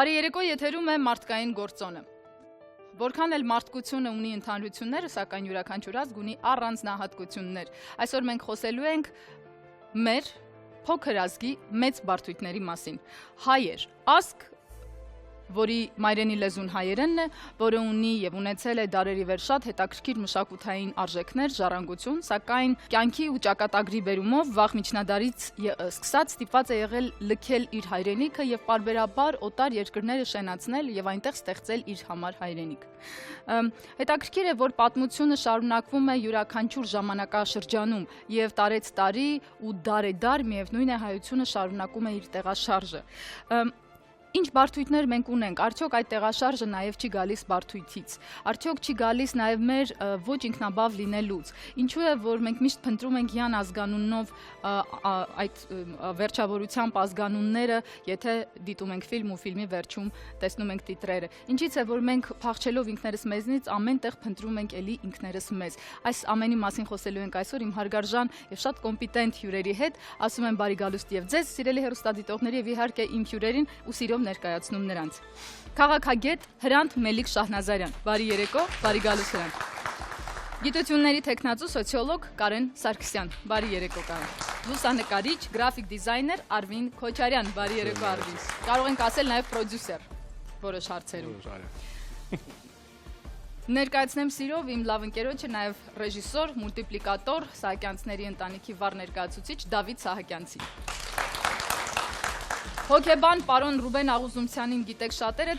Բարի երեկո, եթերում է մարդկային գործոնը։ Որքան էլ մարդկությունը ունի ընդհանրություններ, սակայն յուրաքանչյուր ազգ ունի առանձնահատկություններ։ Այսօր մենք խոսելու ենք մեր փոքր ազգի մեծ բարդույթների մասին։ Հայեր, ազգ, որի մայրենի լեզուն հայերենն է, որը ունի եւ ունեցել է դարերի վեր շատ հետաքրքիր մշակութային արժեքներ, ժառանգություն, սակայն կյանքի ու ճակատագրի բերումով վաղ միջնադարից սկսած ստիպված է եղել լքել իր հայրենիքը եւ պարբերաբար օտար երկրները շենացնել եւ այնտեղ ստեղծել իր համար հայրենիք։ Հետաքրքիր է, որ պատմությունը շարունակվում է յուրաքանչյուր ժամանակաշրջանում եւ տարեց տարի ու դարեդար միևնույն է հայությունը շարունակում է իր տեղաշարժը։ Ինչ բարդույթներ մենք ունենք, արդյոք այդ տեղաշարժը նաև չի գալիս բարդույթից, արդյոք չի գալիս նաև մեր ոչ ինքնաբավ լինելուց, ինչու է, որ մենք միշտ փնտրում ենք յան ազգանունով այդ վերջավորությամբ ազգանունները, եթե դիտում ենք ֆիլմ ու ֆիլմի վերջում տեսնում ենք տիտրերը, ինչից է, որ մենք փախչելով ինքներս մեզնից ամեն տեղ փնտրում ենք էլի ինքներս մեզ, այս ամենի մասին խոսելու ենք այսօր իմ հարգարժան եւ շատ կոմպետենտ հյուրերի հետ, ասում եմ բարի գալուստ եւ ձեզ, սիրելի հեռուստադիտողների եւ իհարկե իմ հյուրերին ու սիրով ներկայացնում նրանց։ Քաղաքագետ Հրանտ Մելիք Շահնազարյան, բարի երեկո, բարի գալուս Հրանտ։ Գիտությունների թեկնածու սոցիոլոգ Կարեն Սարգսյան, բարի երեկո Կարեն։ Լուսանկարիչ, գրաֆիկ դիզայներ Արվին Քոչարյան, բարի երեկո Արվին։ Կարող ենք ասել նաև պրոդյուսեր որոշ հարցերում։ Ներկայացնեմ սիրով իմ լավ ընկերոջը նաև ռեժիսոր, մուլտիպլիկատոր, Սահակյանցների ընտանիքի վառ ներկայացուցիչ Դավիթ Սահակյանցի։ Հոկեբան պարոն Ռուբեն Աղուզումցյանին գիտեք շատերը,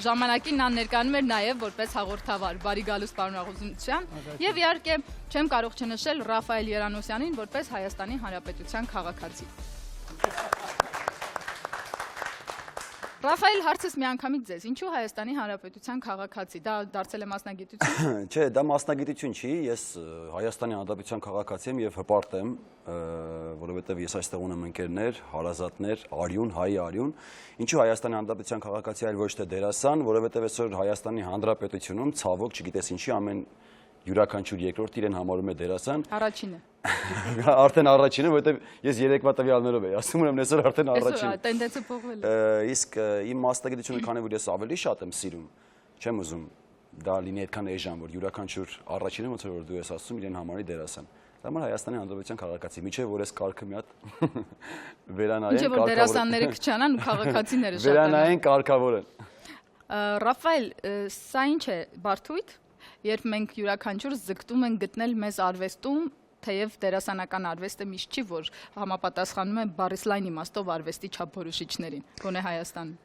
ժամանակին նա ներկայանում էր նաև որպես հաղորդավար, բարի գալուս պարոն Աղուզումցյան, եւ իհարկե չեմ կարող չնշել Ռաֆայել Երանոսյանին որպես Հայաստանի Հանրապետության քաղաքացի։ Ռաֆայել, հարցս միանգամից ձեզ, ինչու Հայաստանի Հանրապետության քաղաքացի, դա դարձել է մասնագիտություն։ Չէ, դա մասնագիտություն չի, ես Հայաստանի Հանրապետության քաղաքացի եմ եւ հպարտ եմ, որովհետեւ ես այստեղ ունեմ ընկերներ, հարազատներ, արյուն, հայ արյուն։ Ինչու Հայաստանի Հանրապետության քաղաքացի, այլ ոչ թե դերասան, որովհետեւ այսօր Հայաստանի Հանրապետությունում ցավոք չգիտես ինչի ամեն յուրաքանչյուր երկրորդ իրեն համարում է դերասան։ Առաջինը։ Արդեն առաջինը, որովհետև ես երեկվա տվյալներով էի, ասում եմ այսօր արդեն առաջինը։ Այսօր տենդենսը փոխվել է։ Իսկ իմ մասնագիտությունը, քանի որ ես ավելի շատ եմ սիրում, չեմ ուզում դա լինի այդքան էժան, որ յուրաքանչյուր առաջինը, ոնց որ դու ես ասում, իրեն համարի դերասան։ Դա համար Հայաստանի Հանրապետության քաղաքացի, միջև որ ես կարգը մի հատ վերանայեն, միջև որ դերասանները քչանան ու քաղաքացիները շատ վերանայեն կարգավորեն։ Ռաֆայել, սա ինչ է բարդույթ, երբ մենք յուրաքանչյուր զգտում ենք գտնել մեզ արվեստում, թեև դերասանական արվեստը միշտ չի, որ համապատասխանում է բառից լայն իմաստով արվեստի չափորոշիչներին, գոնե Հայաստանում։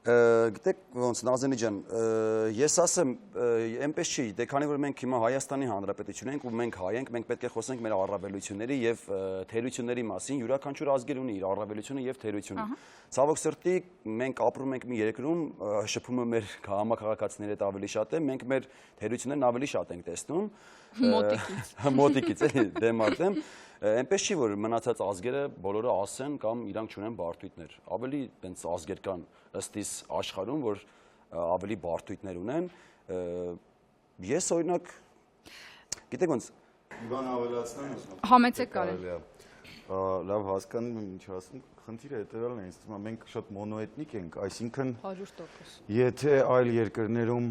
Գիտեք ոնց Նազենի ջան, ես ասեմ, այնպես չի, դե քանի որ մենք հիմա Հայաստանի Հանրապետություն ենք ու մենք հայ ենք, մենք պետք է խոսենք մեր առավելությունների եւ թերությունների մասին, յուրաքանչյուր ազգեր ունի իր առավելությունը եւ թերությունը։ Ցավոք սրտի մենք ապրում ենք մի երկրում, շփումը մեր համակարգացիների հետ ավելի շատ է, մենք մեր թերություններն ավելի շատ ենք տեսնում։ Մոտիկից էլի դեմ արդեմ։ Այնպես չի, որ մնացած ազգերը բոլորը ասեն կամ իրանք չունեն բարդույթներ։ Ավելի տենց ազգեր կան ըստ իս աշխարհում, որ ավելի բարդույթներ ունեն։ Ես օրինակ գիտեք ոնց Իվան ավելացնեմ։ Համեցեք Կարեն։ Լավ հասկանում եմ ինչ ասում, խնդիրը հետևյալն է, ինձ թվում է մենք շատ մոնոէթնիկ ենք, այսինքն 100%։ Եթե այլ երկրներում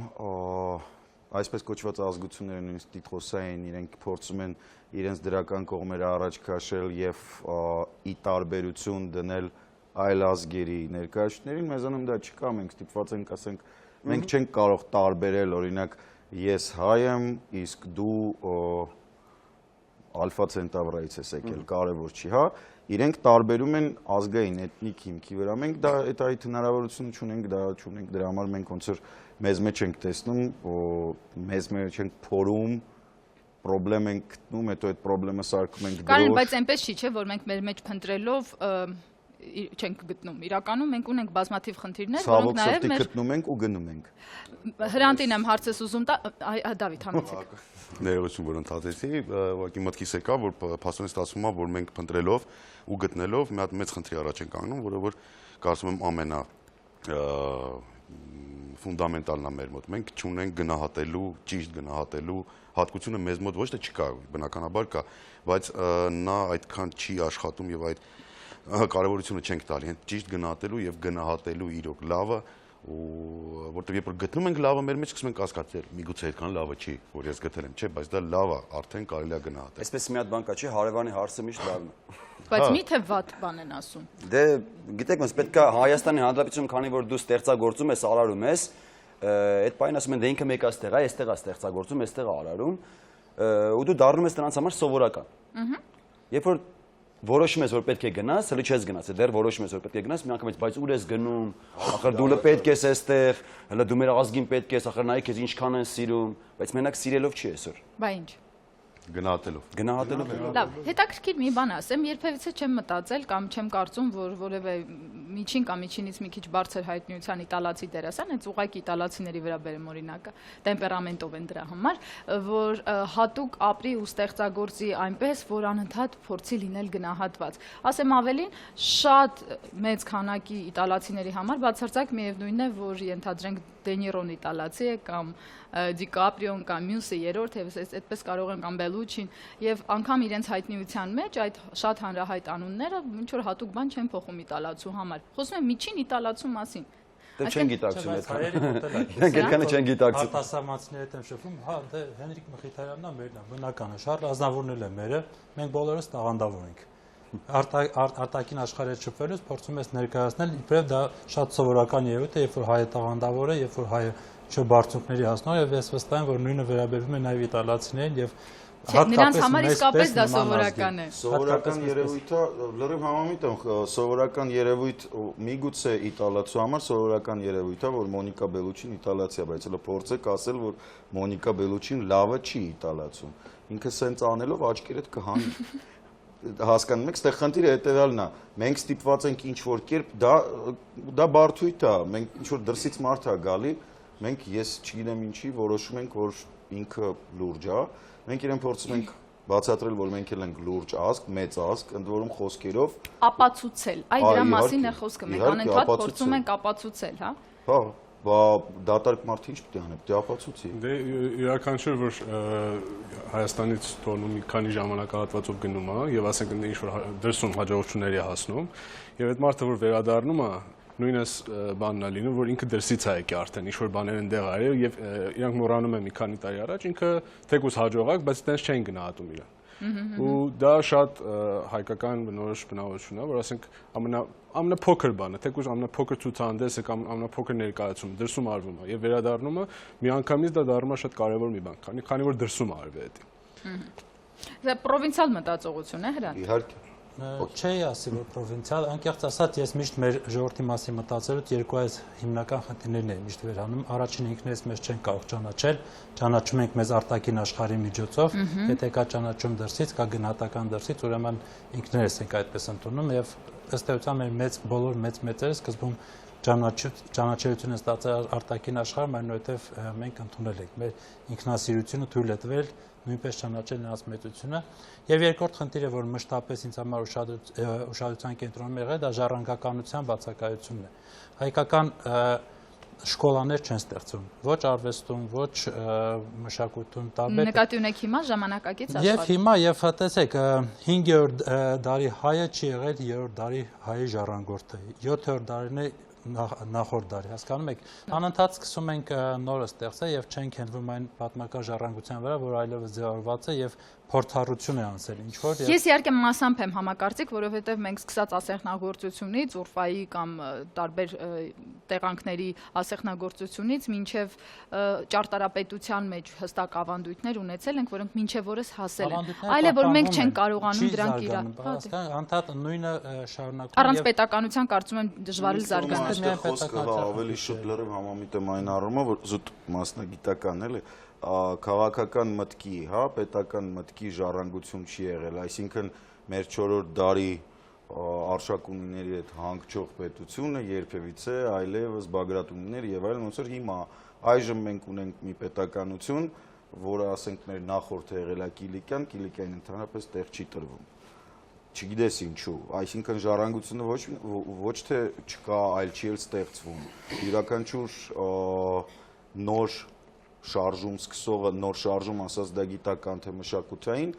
այսպես կոչված ազգությունները նույնիսկ տիտղոսային իրենք փորձում են իրենց դրական կողմերը առաջ քաշել եւ ի տարբերություն դնել այլ ազգերի ներկայացուցիչներին, մեզանում դա չկա, մենք ստիպված ենք ասենք, մենք չենք կարող տարբերել, օրինակ ես հայ եմ, իսկ դու Ալֆա Ցենտավրայից ես եկել, կարևոր չի, հա, իրենք տարբերում են ազգային էթնիկ հիմքի վրա, մենք դա այդ հնարավորությունը չունենք, դա չունենք, դրա համար մենք ոնց որ մեզ մեջ ենք տեսնում, մեզ մեջ ենք փորում, պրոբլեմ ենք գտնում, հետո այդ պրոբլեմը սարքում ենք գրող։ Կարեն, բայց այնպես չի, չէ, որ մենք մեր մեջ փնտրելով չենք գտնում։ Իրականում մենք ունենք բազմաթիվ խնդիրներ, որոնք նաև մեր գտնում ենք ու գնում ենք։ Հրանտին եմ հարցս ուզում տա, Դավիթ համեցեք։ Ներողություն, որ ընդհատեցի, ուղղակի մտքիս եկա, որ փաստորեն ստացվում է, որ մենք փնտրելով ու գտնելով մի հատ մեծ խնդրի առաջ ենք կանգնում, որը որ կարծում եմ ամենա ֆունդամենտալն է մեր մոտ։ Մենք չունենք գնահատելու, ճիշտ գնահատելու հատկությունը մեզ մոտ ոչ թե չկա, բնականաբար կա, բայց նա այդքան չի աշխատում եւ այդ կարևորությունը չենք տալի, հենց ճիշտ գնահատելու եւ գնահատելու իրոք լավը ու որտեղ երբ որ գտնում ենք լավը մեր մեջ սկսում ենք կասկածել, միգուցե այդքան լավը չի, որ ես գտել եմ, չէ, բայց դա լավ է, արդեն կարելի է գնահատել։ Այսպես մի հատ բան կա, չի, հարևանի հարցը միշտ լավն է։ Բայց միթե վատ բան են ասում։ Դե գիտեք, ոնց պետք է Հայաստանի Հանրապետություն, քանի որ դու ստեղծագործում ես, արարում ես, այդ պայն ասում են դե ինքը մեկ այստեղ է, այստեղ է ստեղծագործում, այստեղ է արարում, ու դու դառնում ես նրանց համար սովորական։ Երբ որ որոշում ես, որ պետք է գնաս, հələ չես գնացել, դեռ որոշում ես, որ պետք է գնաս, մի անգամից, բայց ուր ես գնում, ախր դու պետք ես այստեղ, հələ դու մեր ազգին պետք ես, ախր նայեք ես ինչքան են սիրում, բայց մենակ սիրելով չի այսօր։ Բա ինչ։ Գնահատելով։ Լավ, հետաքրքիր մի բան ասեմ, երբևիցե չեմ մտածել կամ չեմ կարծում, որ որևէ միջին կամ միջինից մի քիչ բարձր հայտնիության իտալացի դերասան, հենց ուղղակի իտալացիների վրա բերեմ օրինակը, տեմպերամենտով են դրա համար, որ հատուկ ապրի ու ստեղծագործի այնպես, որ անընդհատ փորձի լինել գնահատված։ Ասեմ ավելին, շատ մեծ քանակի իտալացիների համար բացարձակ միևնույնն է, որ ենթադրենք Դենիրոն իտալացի է կամ Դիկապրիոն կամ մյուսը երրորդ, այդպես կարող են կամ Բելուչին, եւ անգամ իրենց հայտնիության մեջ այդ շատ հանրահայտ անունները ինչ որ հատուկ բան չեն փոխում իտալացու համար։ Խոսում եմ միջին իտալացու մասին։ Դե չեն գիտակցում այդքան։ Իրենք այդքանը չեն գիտակցում։ Արտասահմանցիների հետ եմ շփվում, հա, դե Հենրիկ Մխիթարյանն է մերն է, բնական է, Շարլ Ազնավուրն էլ է մերը, մենք բոլորս տաղանդավոր ենք։ Արտաքին աշխարհի հետ շփվելուց փորձում ես ներկայացնել, իբրև դա շատ սովորական երևույթ է, երբ որ հայը տաղանդավոր է, երբ որ հայը բարձունքների հասնում եւ ես վստահ եմ, որ նույնը վերաբերվում է նաեւ իտալացիներին եւ նրանց համար իսկապես դա սովորական է։ Սովորական երևույթը լրիվ համամիտ եմ, սովորական երևույթ միգուցե իտալացու համար սովորական երևույթ է, որ Մոնիկա Բելուչին իտալացի է, բայց հələ փորձեք ասել, որ Մոնիկա Բելուչին լավը չի իտալացում։ Ինքը սենց անելով աչքերդ կհանի։ Հասկանում եք, այստեղ խնդիրը հետևյալն է։ Մենք ստիպված ենք ինչ-որ կերպ դա բարդույթ է, մենք ինչ-որ դրսից մարդ է գալի, մենք ես չգիտեմ ինչի որոշում ենք, որ ինքը լուրջ է, մենք իրեն փորձում ենք բացատրել, որ մենք էլ ենք լուրջ ազգ, մեծ ազգ, ընդ որում խոսքերով ապացուցել, այ դրա մասին է խոսքը, մենք անընդհատ փորձում ենք ապացուցել, հա։ Հա, բա դատարկ մարդը ինչ պետք է անի, պետք է ապացուցի։ Դե յուրաքանչյուր որ Հայաստանից տոնում մի քանի ժամանակահատվածով գնում է եւ ասենք ինչ որ դրսում հաջողությունների հասնում եւ այդ մարդը որ վերադառնում է նույնս բանն է լինում որ ինքը դրսից է եկել արդեն ինչ որ բաներ են դեղ արել եւ իրանք մոռանում են մի քանի տարի առաջ ինքը թեկուզ հաջողակ բայց այդպես չեն գնահատում իրան ու դա շատ հայկական բնորոշ բնավորություն է որ ասենք ամենափոքր բանը թեկուզ ամենափոքր ցուցահանդեսը կամ ամենափոքր ներկայացումը դրսում արվում է եւ վերադառնումը միանգամից դա դառնում է շատ կարեւոր մի բան քանի որ դրսում արվի դա Դա պրովինցիալ մտածողություն է հրան Իհարկե Չէի ասի, որ պրովինցիալ, անկեղծ ասած, ես միշտ մեր ժողովրդի մասին մտածելուց երկու այս հիմնական խնդիրներն եմ միշտ վերանում։ Առաջինը ինքներս մեզ չենք կարող ճանաչել, ճանաչում ենք մեզ արտաքին աշխարհի միջոցով, եթե կա ճանաչում դրսից, կա գնահատական դրսից, ուրեմն ինքներս ենք այդպես ընդունում եւ ըստ էության մեր մեծ բոլոր մեծերը սկզբում ճանաչելություն են ստացել արտաքին աշխարհում, այնուհետև մենք ընդունել ենք մեր ինքնասիրությունը թույլ է տվել նույնպես ճանաչել նրանց մեծությունը եւ երկրորդ խնդիրը որ մշտապես ինձ համար ուշադրության կենտրոնում եղել դա ժառանգականության բացակայությունն է հայկական շկոլաներ չեն ստեղծում ոչ արվեստում ոչ մշակույթում տարբեր նկատի ունեք հիմա ժամանակակից աշխարհ եւ հիմա եւ տեսեք 5-րդ դարի հայը չի եղել 3-րդ դարի հայի ժառանգորդը 7-րդ դարին է նախորդ դարի հասկանում եք անընդհատ սկսում ենք նորը ստեղծել եւ չենք հենվում այն պատմական ժառանգության վրա որ այլևս ձևավորված է եւ փորձառություն է անցել ինչ որ Ես իհարկե մասամբ եմ համակարծիք, որովհետև մենք սկսած ասեղնագործությունից, Ուրֆայի կամ տարբեր տեղանքների ասեղնագործությունից մինչև ճարտարապետության մեջ հստակ ավանդույթներ ունեցել ենք, որոնք մինչև օրս հասել են։ Այլ է որ մենք չենք կարողանում դրանք Անընդհատ նույնը շարունակում Առանց պետականության կարծում եմ դժվար է զարգանալ։ Խոսքը ավելի շուտ լրիվ համամիտ եմ այն առումով որ զուտ մասնագիտական էլի քաղաքական մտքի, հա, պետական մտքի ժառանգություն չի եղել, այսինքն մեր 4-րդ դարի արշակունիների հետ հանգչող պետությունը երբևիցե այլևս Բագրատունիներ եւ այլն ոնց որ հիմա այժմ մենք ունենք մի պետականություն, որը ասենք մեր նախորդը եղել է Կիլիկյան ընդհանրապես տեղ չի տրվում։ Չգիտես ինչու, այսինքն ժառանգությունը ոչ թե չկա, այլ չի էլ ստեղծվում։ Յուրաքանչյուր նոր շարժում սկսողը նոր շարժում ասած դա գիտական թե մշակութային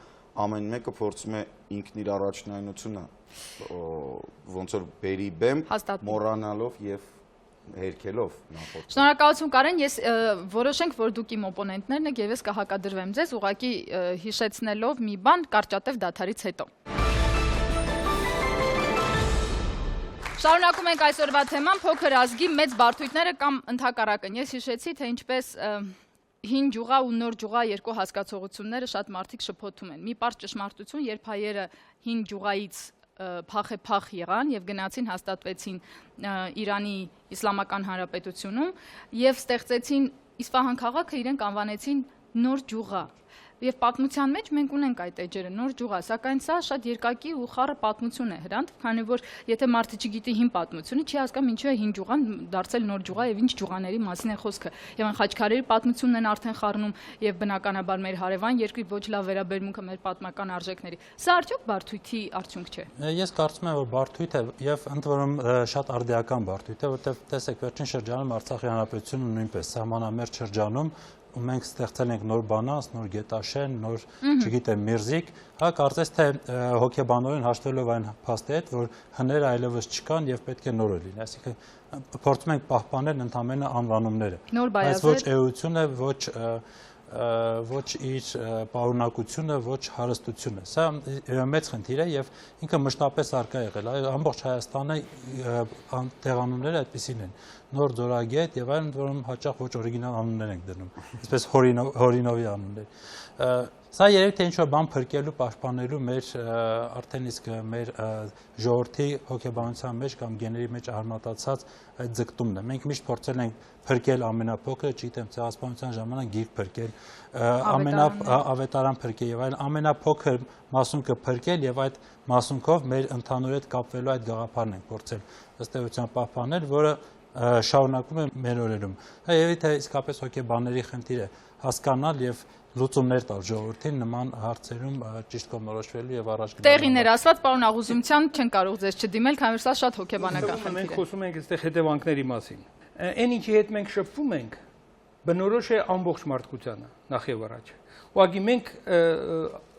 ամեն մեկը փորձում է ինքն իր առաջնայնությունը ոնց որ բերի բեմ մոռանալով եւ հերքելով նախորդ։ Շնորհակալություն Կարեն, ես որոշենք, որ դուք իմ օպոնենտներն եք եւ ես կհակադրվեմ ձեզ, ուղղակի հիշեցնելով մի բան Կարճատև դադարից հետո։ Շարունակում ենք այսօրվա թեման, փոքր ազգի մեծ բարդույթները կամ ընդհակառակն։ Ես հիշեցի, թե ինչպես հին ջուղա ու նոր ջուղա երկու հասկացողությունները շատ մարդիկ շփոթում են։ Մի պարզ ճշմարտություն, երբ հայերը հին ջուղայից փախ եղան եւ գնացին հաստատվեցին Իրանի Իսլամական Հանրապետությունում եւ ստեղծեցին Իսֆահան քաղաքը, իրենք անվանեցին նոր ջուղա։ Եվ պատմության մեջ մենք ունենք այդ էջերը նոր ջուղա, սակայն սա շատ երկակի ու խառը պատմություն է Հրանտ, քանի որ եթե մարդը չգիտի հին պատմությունը, չի հասկանում ինչու է հին ջուղան դարձել նոր ջուղա եւ ինչ ջուղաների մասին է խոսքը։ Եվ այն խաչքարերի պատմությունն են արդեն խառնում եւ բնականաբար մեր հարևան երկրի ոչ լավ վերաբերմունքը մեր պատմական արժեքների։ Սա արդյոք բարդույթի արդյունք չէ։ Ես կարծում եմ, որ բարդույթ է եւ ընդ որում շատ արդիական բարդույթ է, որտեղ տեսեք վերջին շրջանում Արցախի հանրապետությունը նույնպես սահմանամերձ շրջանում ու մենք ստեղծել ենք նոր բանաս, նոր գետաշեն, նոր, չգիտեմ, միրզիկ, հա կարծես թե հոգեբանորեն հաշտվելով այն փաստի հետ, որ հները այլևս չկան եւ պետք է նորը լինի, այսինքն փորձում ենք պահպանել ընդամենը անվանումները, բայց ոչ էությունը, ոչ իր պարունակությունը, ոչ հարստությունը։ Սա մեծ խնդիր է եւ ինքը մշտապես արկա եղել։ Ամբողջ Հայաստանը տեղանունները այդպեսին են։ Նոր Ձորագետ եւ այլն, որոնց հաճախ ոչ օրիգինալ անուններ ենք դնում, այսպես հորինովի անուններ։ Սա երևի թե ինչ-որ բան փրկելու, պաշտպանելու մեր արդեն իսկ մեր ժողովրդի հոգեբանության մեջ կամ գեների մեջ արմատացած այդ ձգտումն է։ Մենք միշտ փորձել ենք փրկել ամենափոքրը, չգիտեմ, ցեղասպանության ժամանակ գիրք փրկել, ավետարան փրկել եւ այլն, ամենափոքր մասունքը փրկել եւ այդ մասունքով մեր ընդհանուր հետ կապվելու այդ գաղափարն ենք փորձել ըստ էության պահպանել, որը շարունակում է մեր օրերում։ Երևի թե իսկապես հոգեբանների խնդիր է հասկանալ եւ լուծումներ տալ ժողովրդին նման հարցերում ճիշտ կողմնորոշվելու եւ առաջ գնալու։ Տեղիներ ասված, պարոն Աղուզումյան, չեն կարող ձեզ չդիմել, քանի որ սա շատ հոգեբանական խնդիր է։ Մենք խոսում ենք այստեղ հետևանքների մասին։ Այն ինչի հետ մենք շփվում ենք, բնորոշ է ամբողջ մարդկությանը, նախ եւ առաջ։ Ուղղակի մենք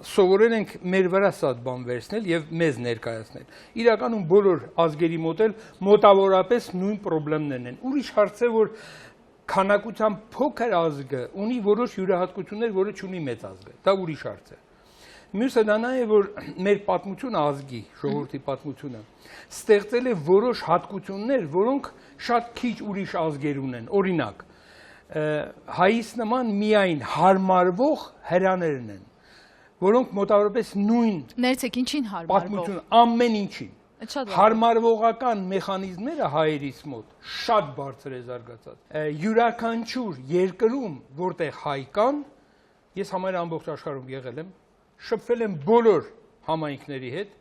սովորել ենք մեր վրա սա բան վերցնել եւ մեզ ներկայացնել։ Իրականում բոլոր ազգերի մոտ էլ մոտավորապես նույն խնդիրներն են։ Ուրիշ հարց է, որ քանակությամբ փոքր ազգը ունի որոշ յուրահատկություններ, որը չունի մեծ ազգը։ Դա ուրիշ հարց է։ Մյուսը դա նա է, որ մեր պատմությունը ազգի, ժողովրդի պատմությունը ստեղծել է որոշ հատկություններ, որոնք շատ քիչ ուրիշ ազգեր ունեն։ Օրինակ, հայից նման միայն հարմարվող հրաներն են, որոնք մոտավորապես նույն ներեցեք ինչին հարմարվող պատմություն ամեն ինչին հարմարվողական մեխանիզմները հայերից մոտ շատ բարձր է զարգացած։ Յուրաքանչյուր երկրում, որտեղ հայ կան, ես համարյա ամբողջ աշխարհում եղել եմ, շփվել եմ բոլոր համայնքների հետ,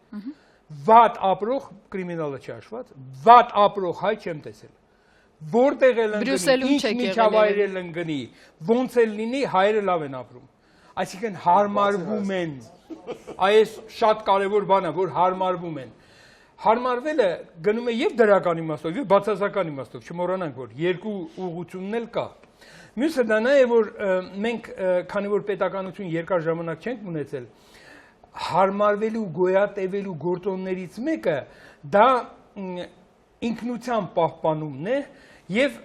վատ ապրող կրիմինալը չհաշված, վատ ապրող հայ չեմ տեսել։ Որտեղ էլ ընկնի, ինչ միջավայր էլ ընկնի, ոնց էլ լինի, հայերը լավ են ապրում։ Այսինքն հարմարվում են։ Այս շատ կարևոր բան է, որ հարմարվում են։ Հարմարվելը գնում է եւ դրական իմաստով, եւ բացասական իմաստով, չմոռանանք, որ երկու ուղղությունն էլ կա։ Մյուսը դա նա է, որ մենք, քանի որ պետականություն երկար ժամանակ չենք ունեցել, հարմարվելու, գոյատևելու գործոններից մեկը դա ինքնության պահպանումն է եւ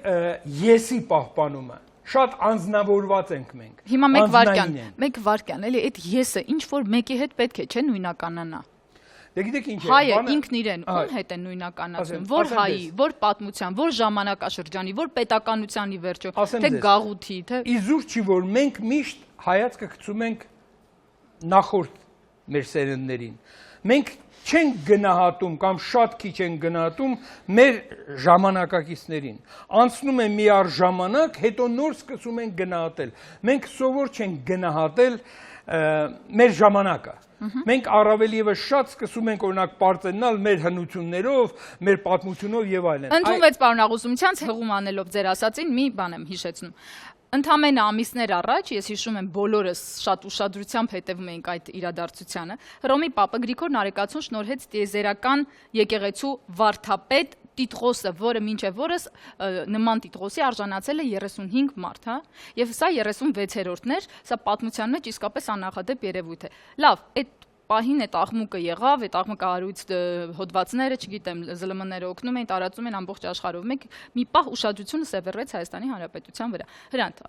եսի պահպանումը։ Շատ անձնավորված ենք մենք։ Հիմա մեկ վարքյան, էլի այդ եսը ինչ որ մեկի հետ պետք է, չէ, նույնականանա։ Դե գիտեք ինչ է, հայը ինքն իրեն ում հետ է նույնականացնում, որ հայի, որ պատմության, որ ժամանակաշրջանի, որ պետականության ի վերջո, թե գաղութի, թե իզուր չի, որ մենք միշտ հայացքը գցում ենք նախորդ մեր սերնդներին։ Մենք չենք գնահատում կամ շատ քիչ ենք գնահատում մեր ժամանակակիցներին։ Անցնում է մի առ ժամանակ, հետո նոր սկսում ենք գնահատել։ Մենք սովոր չենք գնահատել մեր ժամանակը։ Մենք առավել եւս շատ սկսում ենք օրինակ պարծենալ մեր հնություններով, մեր պատմությունով եւ այլն։ Ընդունվեց պարոն Աղուզումյան, հղում անելով ձեր ասածին, մի բան եմ հիշեցնում։ Ընդամենը ամիսներ առաջ, ես հիշում եմ բոլորս շատ ուշադրությամբ հետևում էինք այդ իրադարձությանը, Հռոմի Պապը Գրիգոր Նարեկացուն շնորհեց տիեզերական եկեղեցու վարդապետ տիտղոսը, որը մինչև օրս նման տիտղոսի արժանացել է 35 մարդ, հա, եւ սա 36-րդն էր, սա պատմության մեջ իսկապես աննախադեպ երևույթ է։ Լավ, այդ պահին այդ աղմուկը եղավ, այդ աղմկահարույց հոդվածները, չգիտեմ, ԶԼՄ-ները օգնում էին, տարածում են ամբողջ աշխարհով։ Մի պահ ուշադրությունը սևեռեց Հայաստանի Հանրապետության վրա։ Հրանտ,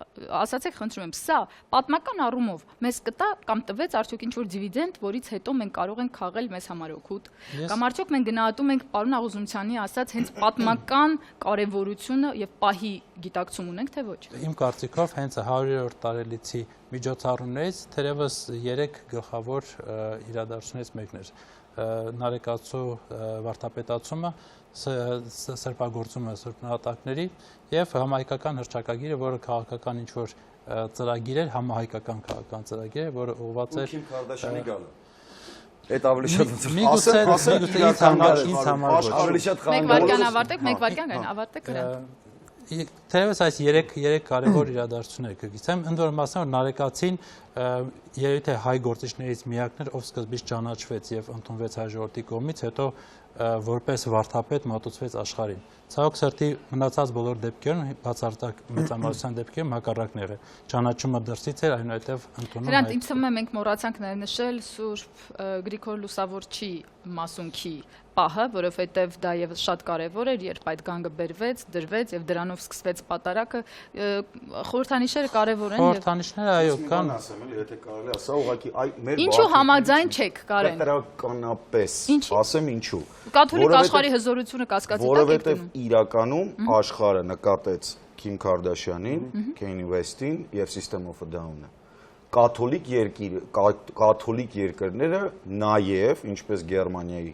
ասացեք, խնդրում եմ, սա պատմական առումով մեզ կտա կամ տվեց արդյոք ինչ-որ դիվիդենդ, որից հետո մենք կարող ենք քաղել մեզ համար օգուտ։ Կամ արդյոք մենք գնահատում ենք պարոն Աղուզումցյանի ասած հենց պատմական կարևորությունը եւ պահի գիտակցում ունենք, թե ոչ։ Իմ կարծիքով հենց 100-րդ տարելիցի միջոցառումներից թերևս 3 գլխավոր իրադարձություններից մեկն էր նարեկացու վարդապետացումը, սրբագործումը սուրբ նահատակների եւ համահայկական հռչակագիրը, որը քաղաքական ինչ-որ ծրագիր էր, համահայկական քաղաքական ծրագիր էր, որը ուղղված էր Քիմ Քարդաշյանի գալը։ Այդ ավելի շատ ասեք ինձ համար ավելի շատ Մեկ վարքյան ավարտեք, մեկ վարքյան գային, ավարտեք Հրանտ։ Թերևս այս 3 կարևոր իրադարձություններ կգիտեմ, ընդ որում ասեմ, որ նարեկացին երևի թե հայ գործիչներից միակն էր, ով սկզբից ճանաչվեց եւ ընդունվեց հայ ժողովրդի կողմից, հետո որպես վարդապետ մատուցվեց աշխարհին։ Ցավոք սրտի մնացած բոլոր դեպքերում բացարձակ մեծամասնության դեպքերում հակառակն եղել։ Ճանաչումը դրսից էր, այնուհետև ընդունում։ Հրանտ, ինձ թվում է մենք մոռացանք նաև նշել Սուրբ Գրիգոր Լուսավորչի մասունքի պահը, որովհետև դա եւս շատ կարևոր էր, երբ այդ գանգը բերվեց, դրվեց եւ դրանով սկսվեց պատարակը, խորհրդանիշերը կարևոր են եւ խորհրդանիշները այո կան։ Ասեմ էլի, եթե կարելի է, սա ուղղակի մեր Ինչու համաձայն չեք, Կարեն։ Պետրականապես, ասեմ ինչու։ Կաթոլիկ աշխարհի հզորությունը կասկածի տակ է Որովհետև իրականում աշխարհը նկատեց Քիմ Քարդաշյանին, Kanye West-ին եւ System of a Down-ը։ Կաթոլիկ երկրները նաեւ, ինչպես Գերմանիայի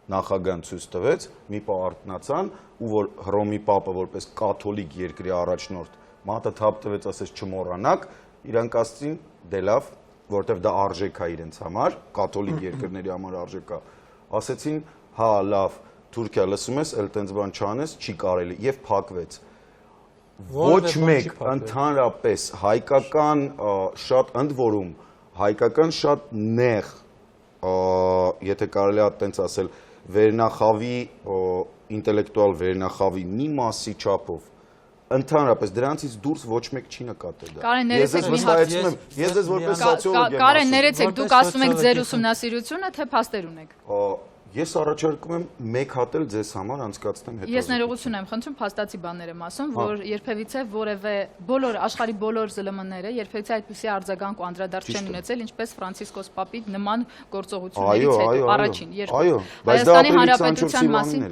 նախագահան ցույց տվեց, մի պահ արթնացան, ու որ Հռոմի Պապը որպես կաթոլիկ երկրի առաջնորդ մատը թափ տվեց, ասես չմոռանաք, իրանք ասցին դե լավ, որտեվ դա արժեք է իրենց համար, կաթոլիկ երկրների համար արժեք է, ասեցին հա լավ, Թուրքիա լսում ես, էլ տենց բան չանես, չի կարելի եւ փակվեց։ Ոչ մեկ ընդհանրապես հայկական շատ ընդ որում հայկական շատ նեղ, եթե կարելի է տենց ասել, վերնախավի ինտելեկտուալ վերնախավի մի մասի չափով ընդհանրապես դրանցից դուրս ոչ մեկ չի նկատել դա։ Կարեն, ներեցեք մի հարց։ Ես ձեզ որպես սոցիոլոգ եմ Կարեն, ներեցեք, դուք ասում եք ձեր ուսումնասիրությունը, թե փաստեր ունեք։ Ես առաջարկում եմ մեկ հատ էլ ձեզ համար անցկացնեմ հետո։ Ես ներողություն եմ խնդրում, փաստացի բաներ եմ ասում, որ երբևիցե որևէ բոլոր աշխարհի բոլոր ԶԼՄ-ները երբևիցե այդպիսի արձագանք ու անդրադարձ չեն ունեցել, ինչպես Ֆրանցիսկոս Պապի նման գործողություններից հետո առաջին, երկրորդ։ Հայաստանի Հանրապետության մասին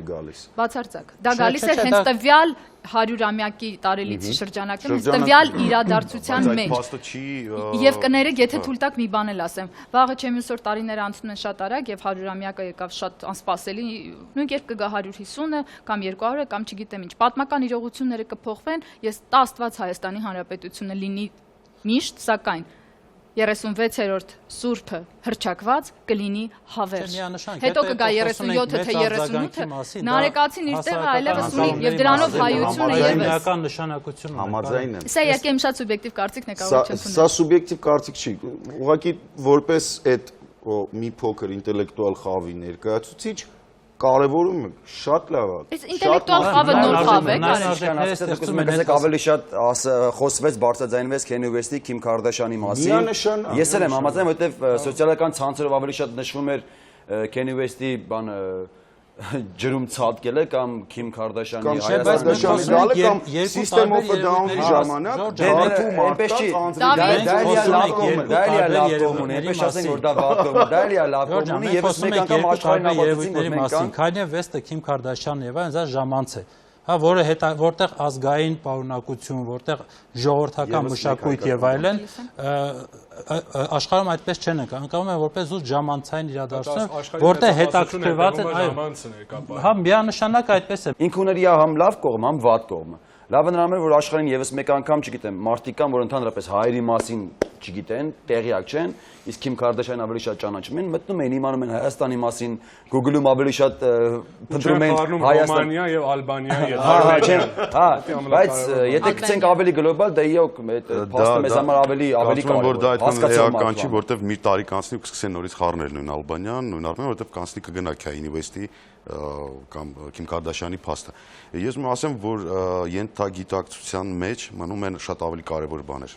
բացարձակ։ Դա գալիս է հենց տվյալ 100-ամյակի տարելիցի շրջանակում, տվյալ իրադարձության մեջ։ Եվ կներեք, եթե թույլ տաք մի բան էլ ասեմ։ Վաղը չեմ ուսոր տարիները անցնում են շատ արագ եւ 100-ամյակը եկավ շատ անսպասելի, նույն երբ կգա 150-ը կամ 200-ը կամ չգիտեմ ինչ։ Պատմական իրողությունները կփոխվեն, ես տա Աստված Հայաստանի Հանրապետությունը լինի միշտ, սակայն 36-րդ Սուրբը հռչակված կլինի հավերժ։ Հետո կգա 37-ը թե 38-ը, նարեկացին իր տեղը այլևս ունի եւ դրանով հայությունը եւս միական նշանակություն ունի։ Համաձայն եմ։ Սա իհարկե իմ շատ սուբյեկտիվ կարծիքն է, կարող չեմ Սա սուբյեկտիվ կարծիք չի։ Ուղղակի որպես այդ մի փոքր ինտելեկտուալ խավի ներկայացուցիչ կարևորում եմ շատ լավ է։ Այս ինտելեկտուալ խավը նոր խավ է, Կարեն։ Ավելի շատ խոսվեց, բարձրաձայնվեց Kanye West-ի, Քիմ Քարդաշյանի մասին։ Ես էլ եմ համաձայն, որովհետև սոցիալական ցանցերով ավելի շատ նշվում էր Kanye West-ի բանը ջրում ցածկելը կամ Քիմ Քարդաշյանի Հայաստանի գալը կամ System of a Down-ի ժամանակ դեպի մարդկանց դա էլի լավ կողմ ունի, այնպես ասենք որ դա վատ կողմ է, դա էլի լավ կողմ ունի եւ մեկ անգամ աշխարհին ավարտեցին որ մենք կան Kanye West-ը, Քիմ Քարդաշյանն եւ այն դա ժամանց է։ Հա, որտեղ ազգային պարունակություն, որտեղ ժողովրդական մշակույթ եւ այլն, աշխարհում այդպես չեն անցնում են որպես զուտ ժամանցային իրադարձություն, որտեղ հետաքրքրված են, այո։ Հա, միանշանակ այդպես է։ Ինքը ուներ համ լավ կողմ, համ վատ կողմը։ Լավը նրանում է, որ աշխարհին եւս մեկ անգամ, չգիտեմ, մարդիկ կան, որ ընդհանրապես հայերի մասին չգիտեն, տեղյակ չեն, իսկ Քիմ Քարդաշյանն ավելի շատ ճանաչում են, մտնում են, իմանում են Հայաստանի մասին, Google-ում ավելի շատ փնտրում են Հայաստանիա եւ Ալբանիա հա, բայց եթե գցենք ավելի գլոբալ, դա իհոք այդ փաստը մեզ համար ավելի կարևոր է։ Դա այդքան էական չի, որտեվ մի տարի կանցնի ու կսկսեն նորից խառնել նույն Ալբանիան, նույն Արմենիան, որտեվ կանցնի կգնա Kanye West-ի կամ Քիմ Քարդաշյանի փաստը։ Ես ուզում ասեմ, որ ենթագիտակցության մեջ մնում են շատ ավելի կարևոր բաներ։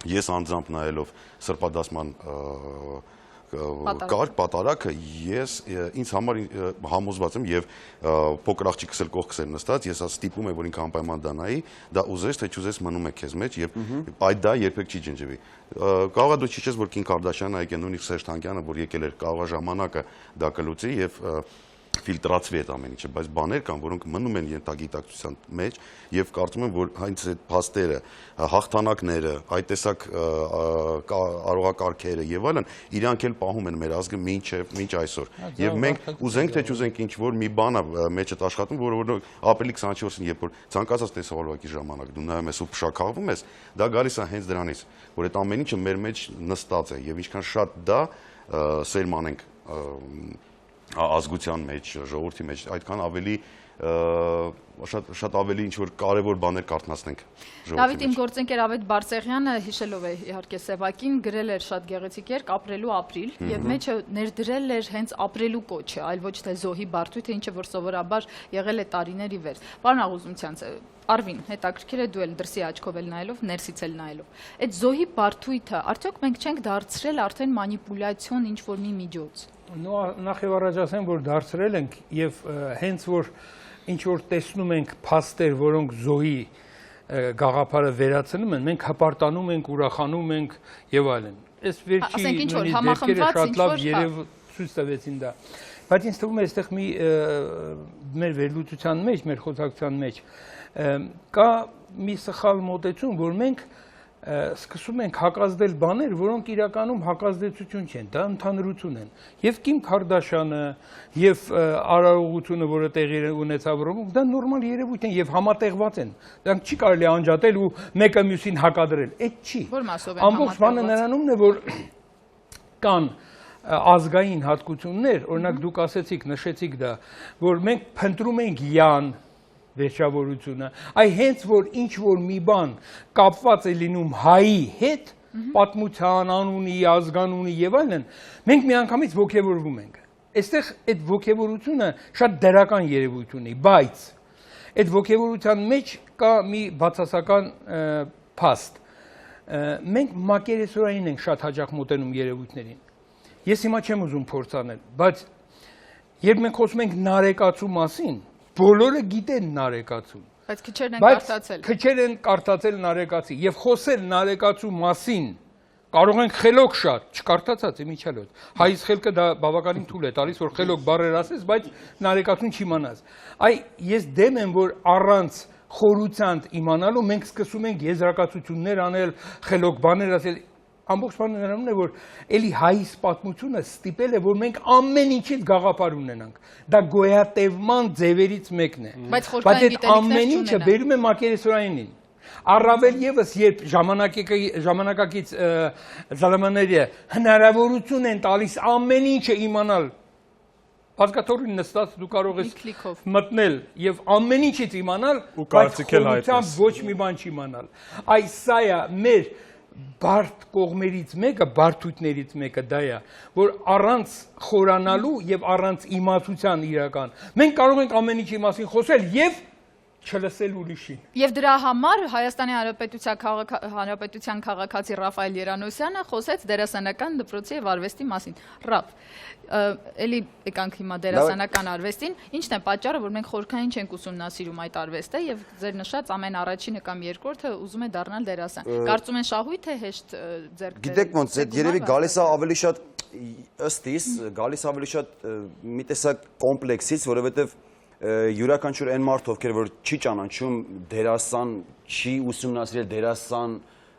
Ես անձամբ նայելով սրբադասման կարգ պատարակը ես ինձ համար համոզված եմ եւ փոքր աղջիկս էլ կողքս էր նստած, ես ստիպում եմ որ ինքը անպայման դանայի, դա ուզես թե չուզես մնում է քեզ մեջ եւ այդ դա երբեք չի ջնջվի։ Կարող է դու չիչես որ Կին Կարդաշյանը եկել նույնիսկ Սերժ Թանկյանը որ եկել էր կարող է ժամանակը դա կլուծի եւ ֆիլտրացվի այդ ամեն ինչը, բայց բաներ կան, որոնք մնում են ենթագիտակցության մեջ եւ կարծում եմ, որ հենց այդ փաստերը, հաղթանակները, այդ տեսակ արողակարգերը եւ այլն, իրանք էլ պահում են մեր ազգը մինչ այսօր։ Եւ մենք ուզենք թե չուզենք ինչ որ մի բան է մեջդ աշխատում, որը ապրիլի 24-ին, երբ որ ցանկացած տեսահոլովակի ժամանակ դու նայում ես ու փշաքաղվում ես, դա գալիս է հենց դրանից, որ այդ ամեն ինչը մեր մեջ նստած է եւ ինչքան շատ դա սերման ենք ազգության մեջ, ժողովրդի մեջ, այդքան ավելի շատ ավելի ինչ որ կարևոր բաներ կարդացնենք ժողովրդի մեջ։ Դավիթ, իմ գործընկեր Ավետ Բարսեղյանը հիշելով է իհարկե Սևակին, գրել էր շատ գեղեցիկ երգ ապրելու ապրիլ եւ մեջը ներդրել էր հենց ապրելու կոչը, այլ ոչ թե զոհի բարդույթը, ինչը որ սովորաբար եղել է տարիների վեր։ Պարոն Աղուզումցյանց, Արվին, հետաքրքիր է դու էլ դրսի աչքով էլ նայելով, ներսից էլ նայելով։ Այդ զոհի բարդույթը արդյոք մենք չենք դարձրել արդեն մանիպուլյացիոն ինչ որ մի միջոց։ Նախ եւ առաջ ասեմ, որ դարձրել ենք եւ հենց որ ինչ որ տեսնում ենք փաստեր, որոնք զոհի գաղափարը վերացնում են, մենք հպարտանում ենք, ուրախանում ենք եւ այլն։ Այս վերջի դեպքերը շատ լավ երև ցույց տվեցին դա։ Բայց ինձ թվում է, այստեղ մի մեր վերլուծության մեջ, մեր խոսակցության մեջ կա մի սխալ մոտեցում, որ մենք սկսում ենք հակազդել բաներ, որոնք իրականում հակազդեցություն չեն, դա ընդհանրություն են։ Եվ Կիմ Քարդաշյանը, եւ արարողությունը, որը տեղի ունեցավ Ռոմում, դա նորմալ երևույթ են եւ համատեղված են։ Դրանք չի կարելի անջատել ու մեկը մյուսին հակադրել։ Այդ չի։ Ամբողջ բանը նրանումն է, որ կան ազգային հատկություններ, օրինակ դուք ասեցիք, նշեցիք դա, որ մենք փնտրում ենք յան վերջավորությունը, այ հենց որ ինչ որ մի բան կապված է լինում հայի հետ, պատմության, անունի, ազգանունի եւ այլն, մենք միանգամից ոգևորվում ենք։ Այստեղ այդ ոգևորությունը շատ դրական երևույթ ունի, բայց այդ ոգևորության մեջ կա մի բացասական փաստ։ Մենք մակերեսորային ենք շատ հաճախ մոտենում երևույթներին։ Ես հիմա չեմ ուզում փորձանել, բայց երբ մենք խոսում ենք նարեկացու մասին, բոլորը գիտեն նարեկացուն։ Բայց քչերն են կարդացել։ Քչեր են կարդացել նարեկացի եւ խոսել նարեկացու մասին կարող ենք խելոք շատ, չկարդացած է միջալոց։ Հայից խելքը դա բավականին թույլ է տալիս, որ խելոք բառեր ասես, բայց նարեկացուն չիմանաս։ Այ ես դեմ եմ, որ առանց խորությամբ իմանալու մենք սկսում ենք եզրակացություններ անել, խելոք բաներ ասել։ Ամբողջ բանը նրանումն է, որ էլի հայից պատմությունը ստիպել է, որ մենք ամեն ինչից գաղափար ունենանք։ Դա գոյատևման ձևերից մեկն է։ Բայց խորհրդային ամեն ինչը բերում է մակերեսորայինին։ Առավել եւս, երբ ժամանակակից զալամանները հնարավորություն են տալիս ամեն ինչը իմանալ, բազկաթոռին նստած դու կարող ես մտնել եւ ամեն ինչից իմանալ, բայց խորհրդությամբ ոչ մի բան չիմանալ։ Այ սա է մեր բարդ կողմերից մեկը, բարդույթներից մեկը դա է, որ առանց խորանալու եւ առանց իմացության իրական մենք կարող ենք ամեն ինչի մասին խոսել եւ չլսել ուրիշին։ Եվ դրա համար Հայաստանի Հանրապետության քաղաքացի Ռաֆայել Երանոսյանը խոսեց դերասանական դպրոցի եւ արվեստի մասին։ Ռաֆ, էլի եկանք հիմա դերասանական արվեստին, ի՞նչն է պատճառը, որ մենք խորհրդային չենք ուսումնասիրում այդ արվեստը եւ ձեր նշած ամեն առաջինը կամ երկրորդը ուզում է դառնալ դերասան։ Կարծում են շահույթ է հեշտ ձեռք բերել։ Գիտեք ոնց, այդ երևի գալիս է ավելի շատ ըստ իս, գալիս ավելի շատ մի տեսակ կոմպլեքսից, որովհետեւ յուրաքանչյուր այն մարդ, ովքեր որ չի ճանաչում դերասան, չի ուսումնասիրել դերասան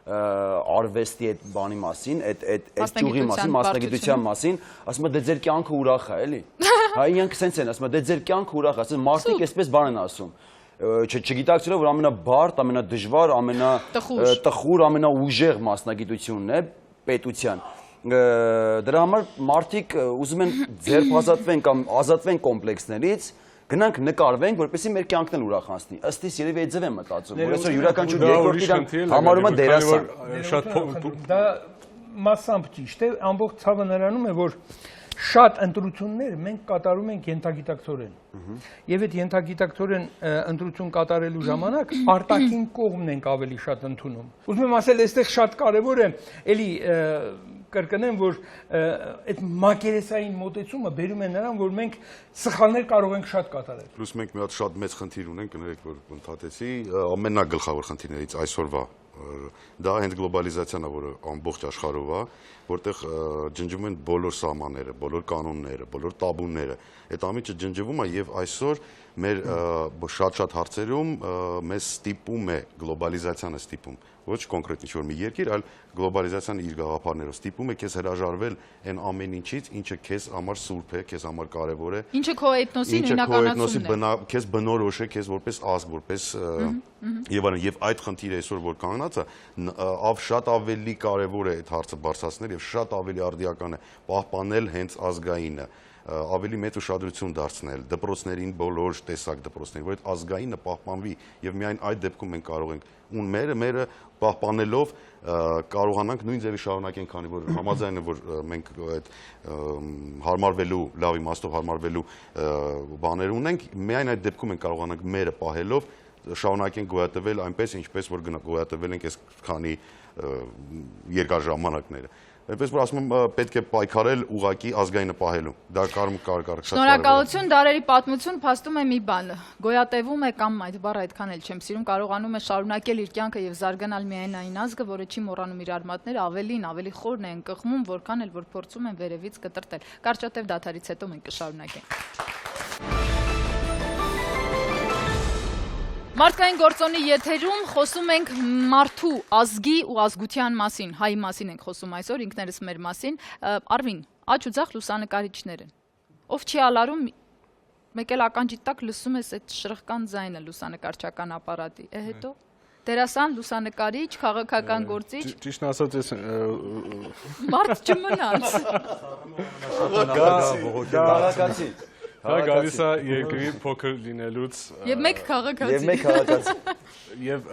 արվեստի այդ բանի մասին, այդ ճյուղի մասին, մասնագիտության մասին, ասում է դե ձեր կյանքը ուրախ է, էլի։ Հա իրանք սենց են, ասում է դե ձեր կյանքը ուրախ է, ասում մարդիկ այսպես բան են ասում։ Չգիտակցելով, որ ամենաբարդ, ամենադժվար, ամենատխուր, ամենաուժեղ մասնագիտությունն է պետության։ Դրա համար մարդիկ ուզում են ձեռք ազատվեն կամ ազատվեն կոմպլեքսներից, գնանք նկարվենք, որպեսզի մեր կյանքն էլ ուրախանցնի։ Ըստ իս երևի այդ ձև եմ մտածում, որ այսօր յուրաքանչյուր երկրորդին համարում է դերասան։ Դա մասամբ ճիշտ է, ամբողջ ցավը նրանում է, որ շատ ընտրություններ մենք կատարում ենք ենթագիտակցորեն։ Եվ այդ ենթագիտակցորեն ընտրություն կատարելու ժամանակ արտաքին կողմն ենք ավելի շատ ընդունում։ Ուզում եմ ասել, այստեղ շատ կարևոր է, էլի կրկնեմ, որ այդ մակերեսային մոտեցումը բերում է նրան, որ մենք սխալներ կարող ենք շատ կատարել։ Պլյուս մենք մի հատ շատ մեծ խնդիր ունենք, կներեք, որ ընդհատեցի, ամենագլխավոր խնդիրներից այսօրվա դա հենց գլոբալիզացիան է, որը ամբողջ աշխարհով է, որտեղ ջնջվում են բոլոր սահմանները, բոլոր կանոնները, բոլոր տաբուները։ Այդ ամիջը ջնջվում է եւ այսօր մեր շատ հարցերում մեզ ստիպում է գլոբալիզացիանը ստիպում, ոչ կոնկրետ ինչ-որ մի երկիր, այլ գլոբալիզացիան իր գաղափարներով ստիպում է քեզ հրաժարվել այն ամեն ինչից, ինչը քեզ համար սուրբ է, քեզ համար կարևոր է։ Ինչը քո էթնոսի նույնականացումն է։ Քեզ բնորոշ է, քեզ որպես ազգ, որպես եւ այլն, եւ այդ խնդիրը այսօր որ կանգնած է, շատ ավելի կարևոր է այդ հարցը բարձրացնել եւ շատ ավելի արդիական է պահպանել հենց ազգայինը, ավելի մեծ ուշադրություն դարձնել դպրոցներին, բոլոր տեսակ դպրոցներին, որ այդ ազգայինը պահպանվի եւ միայն այդ դեպքում մենք կարող ենք մերը պահպանելով կարողանանք նույն ձևի շարունակենք, քանի որ համաձայն եմ, որ մենք այդ հարմարվելու, լավ իմաստով հարմարվելու բաներ ունենք, միայն այդ դեպքում ենք կարողանանք մերը պահելով շարունակենք գոյատևել այնպես, ինչպես որ գոյատևել ենք այս քանի երկար ժամանակները։ Այնպես որ ասում եմ, պետք է պայքարել ուղղակի ազգայինը պահելու։ Դա կարող Շնորհակալություն, դարերի պատմություն փաստում է մի բան։ Գոյատևում է կամ այդ բառը այդքան էլ չեմ սիրում, կարողանում է շարունակել իր կյանքը եւ զարգանալ միայն այն ազգը, որը չի մոռանում իր արմատները, ավելի խորն է ընկղմում, որքան էլ որ փորձում են վերևից կտրտել։ Կարճատև դադարից հետո մենք կշարունակենք։ Մարդկային գործոնի եթերում խոսում ենք մարդու ազգի ու ազգության մասին, հայի մասին ենք խոսում այսօր, ինքներս մեր մասին։ Արվին, աջ ու ձախ լուսանկարիչներ են։ Ով չի ալարում, մեկ էլ ականջի տակ լսում ես այդ շրխկան ձայնը լուսանկարչական ապարատի, հետո դերասան, լուսանկարիչ, քաղաքական գործիչ։ Ճիշտ ասած ես Մարդ չմնաց։ Քաղաքացի։ Դա գալիս է երկրի փոքր լինելուց Եվ մեկ քաղաքացի։ Եվ մեկ քաղաքացի։ Եվ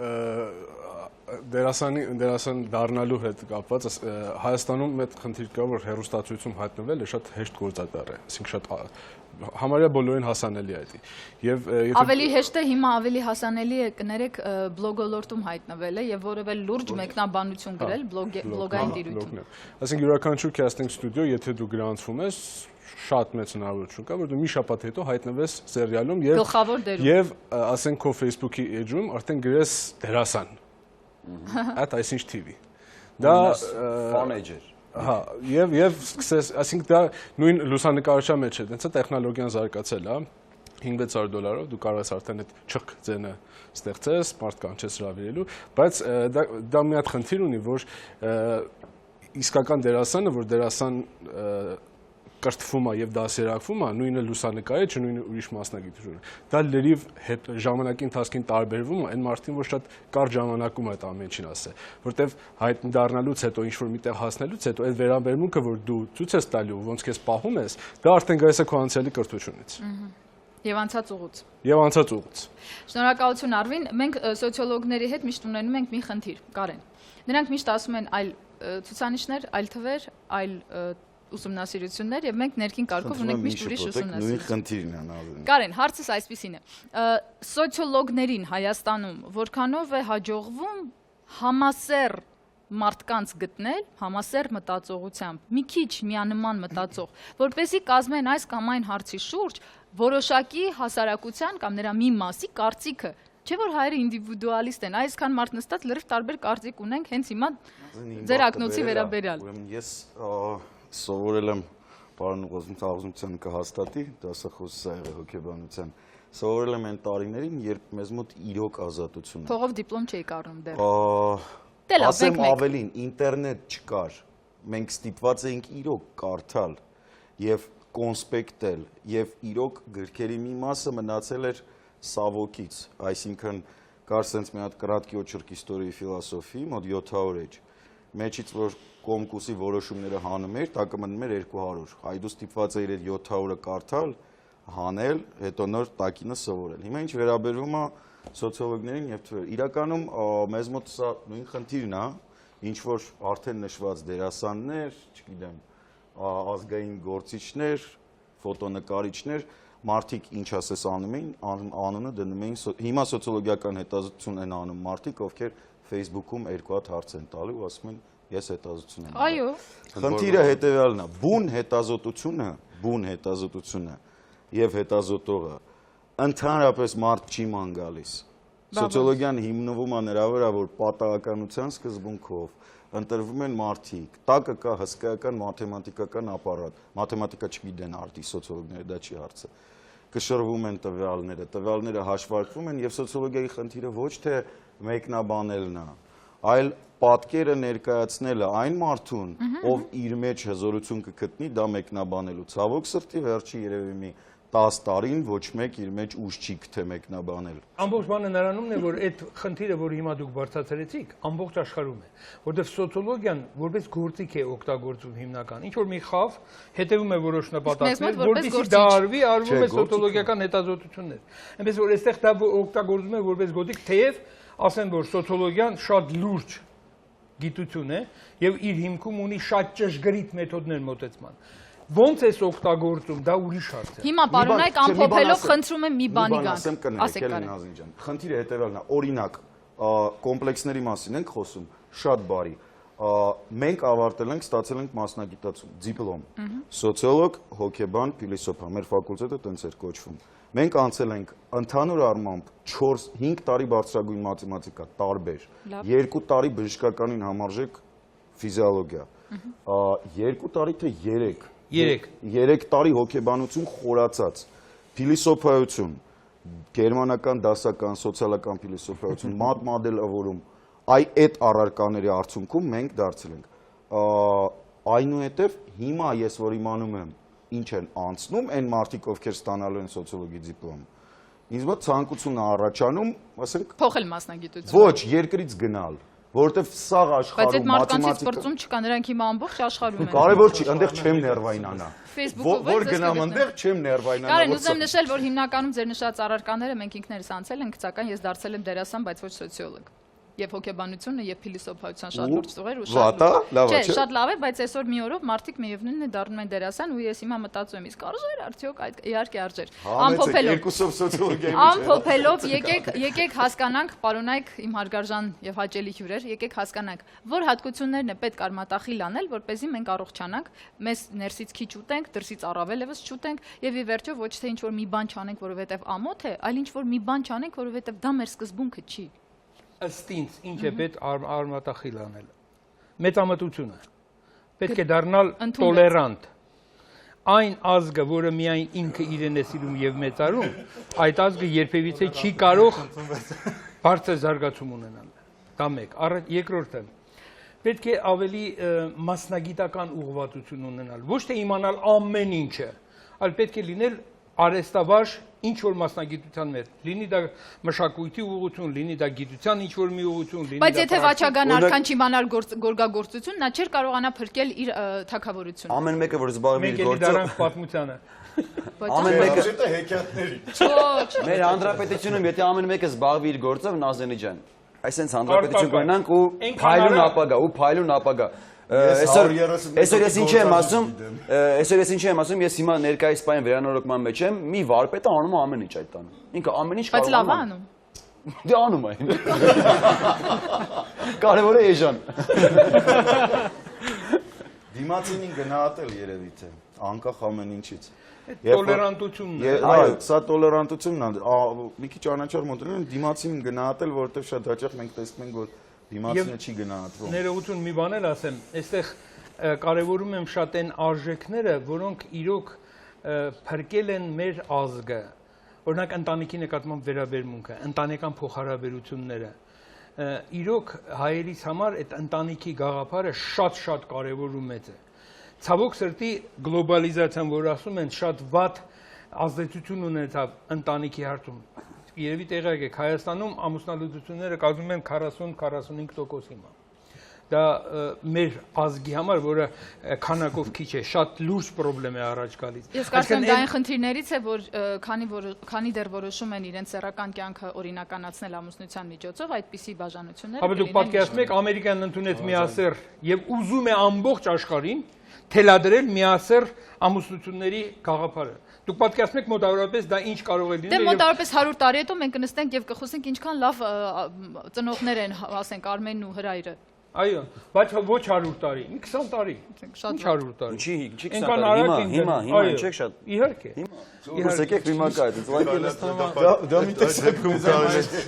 դերասան դառնալու հետ կապված Հայաստանում մեծ խնդիր կա, որ հեռուստացույցում հայտնվելը շատ հեշտ գործատար է, այսինքն շատ համարյա բոլորին հասանելի է դա։ Եվ ավելի հեշտ է հիմա ավելի հասանելի է կներեք բլոգոլորտում հայտնվելը եւ որևէ լուրջ մեկնաբանություն գրել բլոգային տիրույթում։ Այսինքն յուրաքանչյուր casting studio, եթե դու գրանցվում ես, շատ մեծ հնարավորություն կա, որ դու մի շաբաթ հետո հայտնվես սերիալում եւ ասենք քո Facebook-ի էջում արդեն գրես դերասան։ Այդ այսինչ TV։ Դա ֆան էջեր։ Հա, եւ սկսես, այսինքն դա նույն լուսանկարչության մեջ է, դենցը տեխնոլոգիան զարգացել է, $500 դու կարող ես արդեն այդ չխ ձենը ստեղծես, մարդ կանչես հրավիրելու, բայց դա մի հատ խնդիր ունի, որ իսկական դերասանը, որ դերասան կրթվում է եւ դասերակվում է, նույնը լուսանկարիչը, նույնը ուրիշ մասնագիտություն։ Դա լրիվ ժամանակի ընթացքին տարբերվում է, այն մարդին, որ շատ կարճ ժամանակում այդ ամեն ինչին ասե, որտեվ հայտնի դառնալուց հետո ինչ-որ միտեղ հասնելուց հետո այդ վերաբերմունքը, որ դու ցույց ես տալու, ոնց քեզ պահում ես, դա արդեն գալիս է քո անցյալի կրթությունից։ Եվ անցած ուղուց։ Եվ անցած ուղուց։ Շնորհակալություն Արվին, մենք սոցիոլոգների հետ միշտ ունենում ենք մի խնդիր, Կարեն։ Նրանք միշտ ասում են այլ ցուցանիշներ, այլ թվեր, այլ ուսումնասիրություններ եւ մենք ներքին կարգով ունենք միշտ ուրիշ ուսումնասիրություն։ Նույն խնդիրն է նավին։ Կարեն, հարցս այսպեսին է։ Սոցիոլոգներին Հայաստանում որքանով է հաջողվում համասեռ մարդկանց գտնել համասեռ մտածողությամբ, մի քիչ միանման մտածող, որպեսզի կազմեն այս կամ այն հարցի շուրջ որոշակի հասարակության կամ նրա մի մասի կարծիքը, չէ՞ որ հայերը ինդիվիդուալիստ են, այսքան մարդ նստած լրիվ տարբեր կարծիք ունենք հենց հիմա ձեր ակնոցի վերաբերյալ։ Ուրեմն ես սովորել եմ պարոն Ղոզմության կհաստատի, դասախոսս ա եղել հոգեբանության։ Սովորել եմ այն տարիներին, երբ մեզ մոտ իրոք ազատություն էր։ Փողով դիպլոմ չէի կառնում դեռ։ Ասեմ ավելին, ինտերնետ չկար, մենք ստիպված էինք իրոք կարդալ և կոնսպեկտել և իրոք գրքերի մի մասը մնացել էր սավոքից, այսինքն կար սենց մի հատ կրատկի օչրկ իսტორիի ֆիլասոֆի, մոտ 700 էջ, մեջից որ կոմկուսի որոշումները հանում էր, տակը մնում էր 200, հայդու ստիպված էր 700-ը կարդալ, հանել, հետո նոր տակինը սովորել։ Հիմա ինչ վերաբերվում է սոցիոլոգներին եւ թվեր։ Իրականում մեզ մոտ սա նույն խնդիրն է, ինչ որ արդեն նշված դերասաններ, չգիտեմ, ազգային գործիչներ, ֆոտոնկարիչներ, մարդիկ ինչ ասես անում էին, անունը դնում էին, հիմա սոցիոլոգիական հետազոտություն են անում մարդիկ, ովքեր Facebook-ում երկու հատ հարց են տալու ու ասում են Ես հետազոտություն եմ։ Այո։ Խնդիրը հետևյալն է, բուն հետազոտությունը եւ հետազոտողը ընդհանրապես մարդ չի ման գալիս։ Սոցիոլոգիան հիմնվում է նրա վրա, որ պատահականության սկզբունքով ընտրվում են մարդիկ, տակը կա հսկայական մաթեմատիկական ապարատ, մաթեմատիկա չգիտեն արդի սոցիոլոգները, դա չի հարցը։ Կշռվում են տվյալները հաշվարկվում են եւ սոցիոլոգիայի խնդիրը ոչ թե մեկնաբանելն է, այլ պատկերը ներկայացնելը այն մարդուն, ով իր մեջ հզորություն կգտնի դա մեկնաբանելու։ Ցավոք սրտի վերջի երևի մի 10 տարին ոչ մեկ իր մեջ ուժ չի գտե մեկնաբանել։ Ամբողջ բանը նրանումն է, որ այդ խնդիրը, որ հիմա դուք բարձրացրեցիք, ամբողջ աշխարհում է, որովհետև սոցիոլոգիան որպես գործիք է օգտագործվում հիմնական։ Ինչ որ մի խավ հետևում է որոշ նպատակներ, որպեսզի դա արվում է սոցիոլոգիական հետազոտություններ։ Այնպես որ այստեղ դա օգտագործվում է որպես գործիք, թեև ասեմ, որ սոցիոլոգիան շատ լուրջ գիտություն է եւ իր հիմքում ունի շատ ճշգրիտ մեթոդներ մոտեցման։ Ոնց էս օգտագործում, դա ուրիշ հարց է։ Հիմա պարոնայք ամփոփելով խնդրում եմ մի բանի գանք։ Ասեք Նազին ջան, խնդիրը հետևյալն է, օրինակ, կոմպլեքսների մասին ենք խոսում, շատ բարի։ Մենք ավարտել ենք, ստացել ենք մասնագիտացում, դիպլոմ։ Սոցիոլոգ, հոգեբան, փիլիսոփա, մեր ֆակուլտետը տենց էր կոչվում։ Մենք անցել ենք ընդհանուր առմամբ 4-5 տարի բարձրագույն մաթեմատիկա, տարբեր, 2 տարի բժշկականին համարժեք ֆիզիոլոգիա, 2 տարի թե 3 տարի հոգեբանություն խորացած, փիլիսոփայություն, գերմանական դասական, սոցիալական փիլիսոփայություն, մոդելավորում, այդ առարկաների արդյունքում մենք դարձել ենք։ Այնուհետև հիմա ես որ իմանում եմ ինչ են անցնում այն մարդիկ, ովքեր ստանալու են սոցիոլոգի դիպլոմ։ Ինձ մոտ ցանկություն է առաջանում, ասենք, փոխել մասնագիտությունը։ Ոչ, երկրից գնալ, որովհետև սաղ աշխարհում բայց այդ մարդկանցից բրծում չկա, նրանք հիմա ամբողջ աշխարհում են։ Կարևոր չի, այնտեղ չեմ ներվայնանա։ Facebook-ով որ գնամ այնտեղ չեմ ներվայնանա։ Կարեն, ուզում նշել, որ հիմնականում ձեր նշած առարկաները մենք ինքներս անցել ենք, սակայն ես դարձել եմ դերասան, բայց ոչ սոցիոլոգ։ Եվ հոգեբանությունը եւ փիլիսոփայության շատ լուրջ ծուղեր ու շատ լավ է, բայց այսօր մի օրով մարդիկ միևնույնն է դառնում են դերասան ու ես հիմա մտածում եմ, իսկ արժեր արդյոք այդ իհարկե արժեր։ Ամփոփելով եկեք հասկանանք, պարոնայք իմ հարգարժան եւ հաճելի հյուրեր, եկեք հասկանանք, որ հատկություններն է պետք արմատախիլ անել, որպեսզի մենք առողջանանք, մեզ ներսից քիչ ուտենք, դրսից առավել եւս չուտենք եւ ի վերջո ոչ թե ինչ որ մի բան չանենք, որովհետեւ ամոթ է, այլ ինչ որ մի բան չանենք, որովհետեւ դա մեր սկզբունքը չի։ Ըստ ինձ ինչ է պետք արմատախիլ անել։ Մեծամտությունը։ Պետք է դառնալ տոլերանտ։ Այն ազգը, որը միայն ինքը իրեն է սիրում եւ մեծարում, այդ ազգը երբևիցե չի կարող բարձր զարգացում ունենալ։ Դա մեկ։ Երկրորդը, պետք է ավելի մասնագիտական ուղղվածություն ունենալ։ Ոչ թե իմանալ ամեն ինչը, այլ պետք է լինել արհեստավարժ ինչ որ մասնագիտության մեջ, լինի դա մշակույթի ուղղություն, լինի դա գիտության ինչ որ մի ուղղություն, լինի դա։ Բայց եթե Վաչագան արքան չիմանար գորգագործություն, նա չէր կարողանա փրկել իր թագավորությունը։ Ամեն մեկը որ զբաղվի իր գործով, դրանք պատմությանը։ Ամեն մեկը հեքիաթների։ Ոչ։ Մեր հանրապետությունում եթե ամեն մեկը զբաղվի իր գործով, Նազենի ջան, այսինքն հանրապետություն կունենանք ու փայլուն ապագա։ Այսօր ես ինչ եմ ասում, ես հիմա ներկայիս պայն վերանորոգման մեջ եմ, մի վարպետը անում է ամեն ինչ այդ տանը։ Ինքը ամեն ինչ կարող է անում։ Դե անում է։ Կարևորը էժան։ Դիմացինին գնահատել երևի թե, անկախ ամեն ինչից։ Տոլերանտությունն է։ Այո, սա տոլերանտությունն է։ Մի քիչ անաչառ մոդելն դիմացինին գնահատել, որովհետև շատ հաճախ մենք տեսնում ենք, որ դիմացինը չի գնահատվում։ Ներողություն մի բան էլ ասեմ, այստեղ կարևորում եմ շատ այն արժեքները, որոնք իրոք փրկել են մեր ազգը։ Օրինակ ընտանիքի նկատմամբ վերաբերմունքը, ընտանեկան փոխհարաբերությունները։ Իրոք հայերիս համար այդ ընտանիքի գաղափարը շատ կարևոր ու մեծ է։ Ցավոք սրտի գլոբալիզացիան, որ ասում են, շատ վատ ազդեցություն ունեցավ ընտանիքի հարցում։ Երևի տեղյակ եք, Հայաստանում ամուսնալուծությունները կազմում են 40-45% հիմա։ Դա մեր ազգի համար, որը քանակով քիչ է, շատ լուրջ խնդրեմ է առաջ գալիս։ Ես կարծում եմ դա այն խնդիրներից է, որ քանի դեռ որոշում են իրենց սեռական կյանքը օրինականացնել ամուսնության միջոցով, այդպիսի բաժանությունները։ Ապա դուք պատկերացնում եք, Ամերիկան ընդունեց միասեռ եւ ուզում է ամբողջ աշխարհին թելադրել միասեռ ամուսնությունների գաղափարը։ Դուք պատկերացնում եք մոտավորապես դա ինչ կարող է լինել։ Դե մոտավորապես 100 տարի հետո մենք կնստենք եւ կխոսենք ինչքան լավ ծնողներ են, ասենք Արմենն ու Հրայրը։ Այո, բայց ոչ 100 տարի, 20 տարի։ Շատ Ինչ 100 տարի։ Ինչի Այնքան 20 արագ տարի, են հիմա գնում, այո, չեք շատ։ Իհարկե։ Դուք եկեք հիմա կա, այդպես ուղղակի Դա մի տեսակ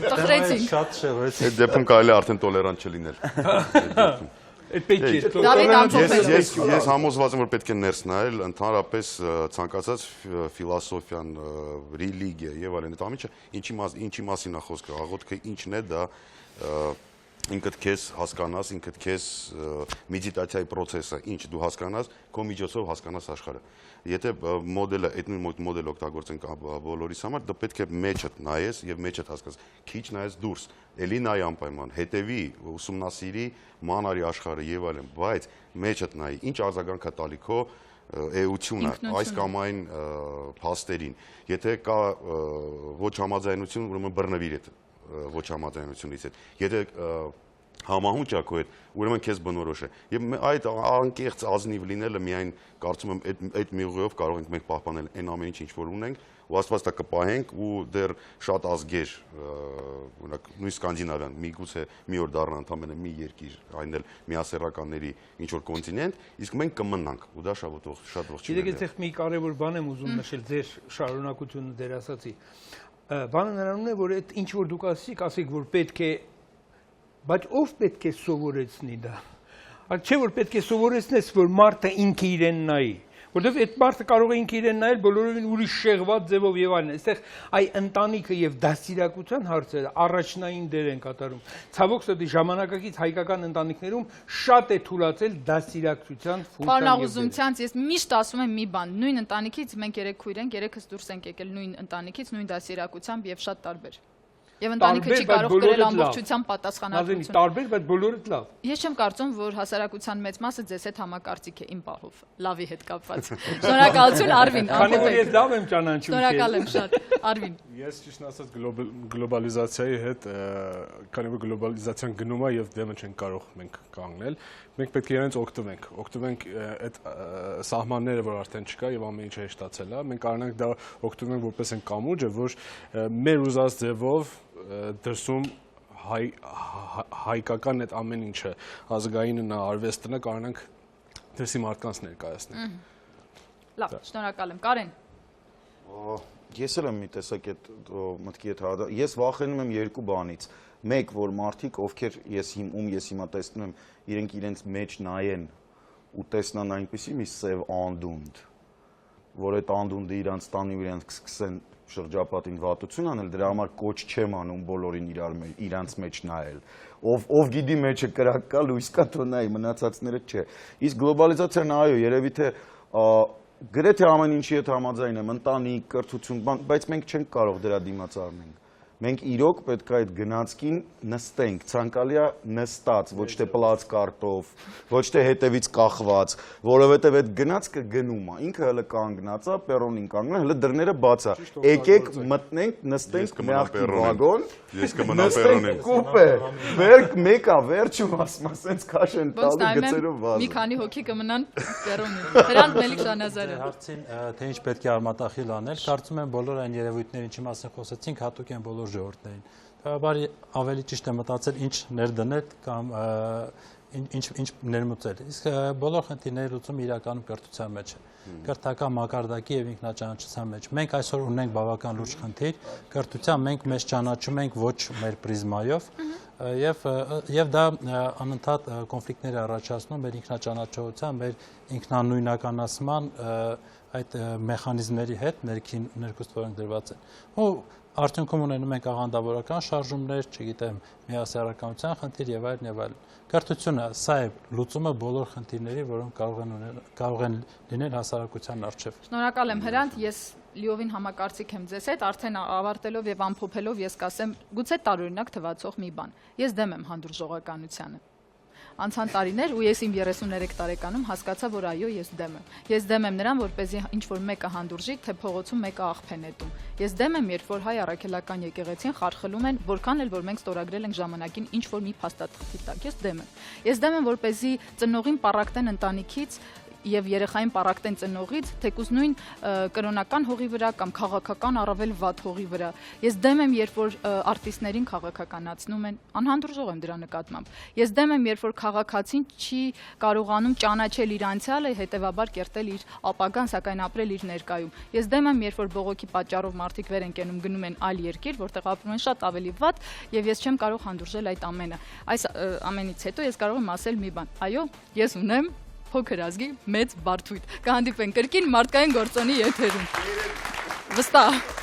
Տխրեցինք։ Շատ շեղվեց։ Այդ դեպքում կարելի է արդեն տոլերանտ չլինել։ Այդ պետք է։ Դավիթ ամփոփել։ Ես համոզված եմ, որ պետք է ներս նայել ընդհանրապես ցանկացած ֆիլոսոֆիան, ռելիգիա եւ այլն, այդ ամիջը ինչի մասին է խոսքը, աղոթքը ինչն է դա ինքդ քեզ հասկանաս, ինքդ քեզ մեդիտացիայի process-ը, ինչ դու հասկանաս, քո միջոցով հասկանաս աշխարհը։ Եթե մոդելը, այդ նույն մոդելը օգտագործենք բոլորիս համար, դա պետք է մեջդ նայես եւ մեջդ հասկանաս։ Քիչ նայես դուրս, էլի նայ անպայման, հետևի, ուսումնասիրի մանարի աշխարհը եւ այլն, բայց մեջդ նայ, ինչ արձագանք է տալի քո էությունը այս կամ այն փաստերին։ Եթե կա ոչ համաձայնություն, ուրեմն բռնվիր այդ ոչ համաձայնությունից հետ։ Եթե համահունչ է քո հետ, ուրեմն քեզ բնորոշ է։ Եվ այդ անկեղծ ազնիվ լինելը միայն կարծում եմ այդ մի ուղիով կարող ենք մենք պահպանել այն ամեն ինչ ինչ որ ունենք, ու Աստված տա կպահենք ու դեռ շատ ազգեր, օրինակ նույն Սկանդինավիան, միգուցե մի օր դառնա ընդամենը մի երկիր, այն էլ միասեռականների ինչ որ կոնտինենտ, իսկ մենք կմնանք, ու դա շատ ողջունել է։ Գիտեք, այդտեղ մի կարևոր բան եմ ուզում նշել ձեր շարունակությունը դեր ասացի։ Բանը նրանում է, որ այդ ինչ որ դուք ասիք, որ պետք է, բայց ով պետք է սովորեցնի դա։ Չէ որ պետք է սովորեցնես, որ մարդը ինքը իրեն նայի, որովհետև այդ մարդը կարող է ինքը իրեն նայել բոլորովին ուրիշ շեղված ձևով եւ այլն։ Այստեղ այ ընտանիքը եւ դաստիարակության հարցերը առաջնային դեր են կատարում։ Ցավոք սրտի ժամանակակից հայկական ընտանիքներում շատ է թուլացել դաստիարակության ֆունկցիան։ Պարոն Աղուզումցյանց, ես միշտ ասում եմ մի բան, նույն ընտանիքից մենք երեք քույր ենք, երեքս դուրս ենք եկել նույն ընտանիքից, նույն դաստիարակությամբ եւ շատ տարբեր։ Եվ ընտանիքը չի կարող կրել ամբողջությամբ պատասխանատվություն։ Տարբեր, բայց բոլորը լավ։ Ես չեմ կարծում, որ հասարակության մեծ մասը ձեզ հետ համակարծիք է իմ պահով, լավի հետ կապված։ Շնորհակալություն Արվին, Քանի որ ես լավ եմ ճանաչում։ Շնորհակալ եմ շատ, Արվին։ Ես ճիշտ ասած գլոբալիզացիայի հետ, քանի որ գլոբալիզացիան գնում է եւ դեմը չենք կարող մենք կանգնել, մենք պետք է իրենց օգտվենք այդ սահմանները, որ արդեն չկա եւ ամեն ինչ հեշտացել է, մենք կարող ենք դա օգտվենք որպես այն կամուրջը, որ մեր ուզած ձևով դրսում հայկական այդ ամեն ինչը ազգայինն արվեստն է կարող ենք դրսի մարդկանց ներկայացնել։ Լավ, շնորհակալ եմ, Կարեն։ Ես էլ եմ մի տեսակ այդ մտքի հետ հարաբերական։ Ես վախենում եմ երկու բանից։ Մեկ, որ մարդիկ, ովքեր ես հիմա տեսնում եմ, իրենք իրենց մեջ նայեն ու տեսնան այնպեսի մի սև անդունդ, որ այդ անդունդը իրանց տանի ու իրանց կսկսեն շրջապատին վատություն անել, դրա համար կոչ չեմ անում բոլորին իրանց մեջ նայել։ Ով գիտի մեջը կրակ կա, լույս կա, թող նայի, մնացածները չէ։ Իսկ գլոբալիզացիան այո, երևի թե գրեթե ամեն ինչի հետ համաձայն եմ, ընտանիք, կրթություն, բայց մենք չենք կարող դրա դիմաց առնենք։ Մենք իրոք պետք է այդ գնացքին նստենք, ցանկալի է նստած, ոչ թե պլաց կարտով, ոչ թե հետևից կախված, որովհետև այդ գնացքը գնում է, ինքը հələ կանգնած է, պերոնին կանգնա, հələ դռները բաց է։ Եկեք մտնենք, նստենք մեղքի վագոն, ես կմնամ պերոնին։ Կուպե, մեկա վերջում ասում, ասենց քաշ են տալու գծերով վազը։ Մի քանի հոգի կմնան պերոնին։ Հրանտ Մելիք Շանազարյան։ Հարցին, թե ինչ պետք է արմատախիլ անել, կարծում եմ բոլոր այն երևույթները, ինչի մասին խոսեցինք, հատուկ են բոլոր ժողովուրդներին։ Բավարար ավելի ճիշտ է մտածել ինչ ներդնել կամ ինչ ներմուծել։ Իսկ բոլոր խնդիրների լուծումը իրականում կրթության մեջ է։ Կրթական մակարդակի եւ ինքնաճանաչության մեջ։ Մենք այսօր ունենք բավական լուրջ խնդիր, կրթության մենք մեզ ճանաչում ենք ոչ մեր պրիզմայով եւ դա անընդհատ կոնֆլիկտներ է առաջացնում մեր ինքնաճանաչողության, մեր ինքնանույնականացման այդ մեխանիզմների հետ ներքուստ որոնք դրված են։ Ու արդյունքում ունենում ենք աղանդավորական շարժումներ, չգիտեմ, միասեռականության խնդիր եւ այլն եւ այլն։ Կրթությունը սա է լուծումը բոլոր խնդիրների, որոնք կարող են լինել հասարակության առջև։ Շնորհակալ եմ Հրանտ, ես լիովին համակարծիք եմ ձեզ հետ, արդեն ավարտելով եւ ամփոփելով ես կասեմ, գուցե տարօրինակ թվացող մի բան։ Ես դեմ եմ հանդուրժողականությանը։ Անցան տարիներ ու ես իմ 33 տարեկանում հասկացա, որ այո, ես դեմ եմ։ Ես դեմ եմ նրան, որպեսզի ինչ որ մեկը հանդուրժի, թե փողոցում մեկը աղբ է նետում։ Ես դեմ եմ, երբ որ հայ առաքելական եկեղեցին խարխլում են, որքան էլ որ մենք ստորագրել ենք ժամանակին ինչ որ մի փաստաթղթի տակ։ Ես դեմ եմ։ Ես դեմ եմ, որպեսզի ծնողին պառակտեն ընտանիքից եւ երեխային պարակտեն ծնողից, թեկուզ նույն կրոնական հողի վրա կամ քաղաքական առավել վատ հողի վրա։ Ես դեմ եմ, երբ որ արտիստներին քաղաքականացնում են, անհանդուրժող եմ դրա նկատմամբ։ Ես դեմ եմ, երբ որ քաղաքացին չի կարողանում ճանաչել իր անցյալը, հետեւաբար կերտել իր ապագան, սակայն ապրել իր ներկայում։ Ես դեմ եմ, երբ որ բողոքի պատճառով մարդիկ վեր են կենում, գնում են այլ երկիր, որտեղ ապրում են շատ ավելի վատ, եւ ես չեմ կարող հանդուրժել այդ ամենը։ Այս ամենից հետո ես կարող եմ ասել մի բան. այո, ես ունեմ փոքր ազգի մեծ բարդույթ։ Կհանդիպենք կրկին մարդկային գործոնի եթերում։ Վստահ։